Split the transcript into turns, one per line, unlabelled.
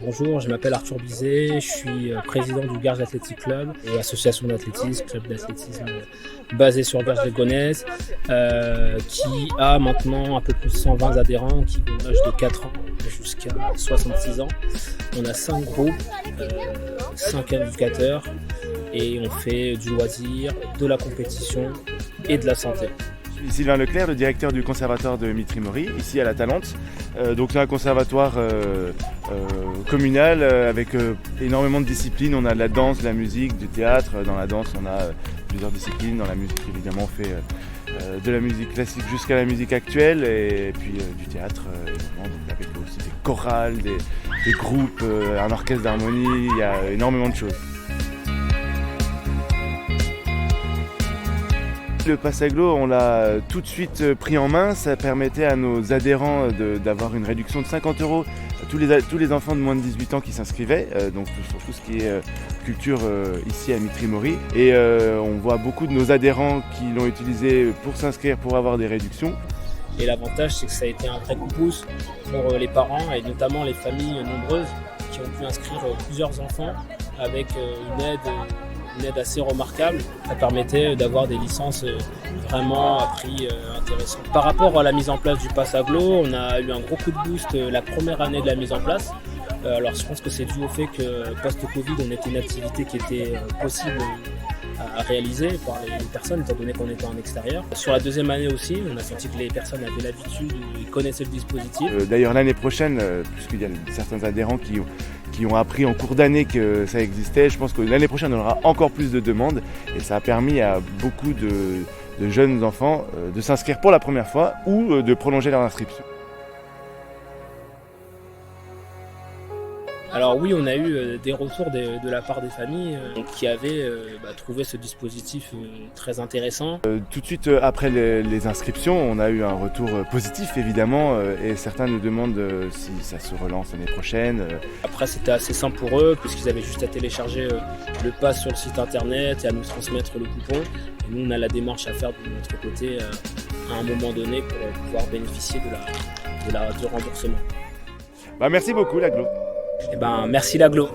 Bonjour, je m'appelle Arthur Bizet, je suis président du Garges Athletic Club, association d'athlétisme, club d'athlétisme basé sur Garges de Gonesse, qui a maintenant un peu plus de 120 adhérents qui vont de l'âge de 4 ans jusqu'à 66 ans. On a 5 groupes, 5 éducateurs et on fait du loisir, de la compétition et de la santé.
Je suis Sylvain Leclerc, le directeur du conservatoire de Mitry-Mory, ici à la Talente. Donc c'est un conservatoire communal avec énormément de disciplines. On a de la danse, de la musique, du théâtre. Dans la danse, on a plusieurs disciplines. Dans la musique, évidemment, on fait de la musique classique jusqu'à la musique actuelle. Et puis du théâtre, évidemment, donc avec aussi des chorales, des groupes, un orchestre d'harmonie. Il y a énormément de choses. Le pass Agglo, on l'a tout de suite pris en main. Ça permettait à nos adhérents d'avoir une réduction de 50 € tous les enfants de moins de 18 ans qui s'inscrivaient, donc sur tout ce qui est culture ici à Mitry-Mory. Et on voit beaucoup de nos adhérents qui l'ont utilisé pour s'inscrire, pour avoir des réductions.
Et l'avantage, c'est que ça a été un vrai coup de pouce pour les parents et notamment les familles nombreuses qui ont pu inscrire plusieurs enfants avec une aide assez remarquable. Ça permettait d'avoir des licences vraiment à prix intéressant. Par rapport à la mise en place du pass Agglo, on a eu un gros coup de boost la première année de la mise en place. Alors je pense que c'est dû au fait que post-Covid, on était une activité qui était possible à réaliser par les personnes, étant donné qu'on était en extérieur. Sur la deuxième année aussi, on a senti que les personnes avaient l'habitude et connaissaient le dispositif.
D'ailleurs l'année prochaine, puisqu'il y a certains adhérents qui ont appris en cours d'année que ça existait, je pense que l'année prochaine on aura encore plus de demandes et ça a permis à beaucoup de jeunes enfants de s'inscrire pour la première fois ou de prolonger leur inscription.
Alors oui, on a eu des retours de la part des familles qui avaient trouvé ce dispositif très intéressant.
Tout de suite après les inscriptions, on a eu un retour positif évidemment et certains nous demandent si ça se relance l'année prochaine.
Après c'était assez simple pour eux puisqu'ils avaient juste à télécharger le pass sur le site internet et à nous transmettre le coupon. Et nous on a la démarche à faire de notre côté à un moment donné pour pouvoir bénéficier du remboursement.
Merci beaucoup l'Agglo.
Merci l'Agglo.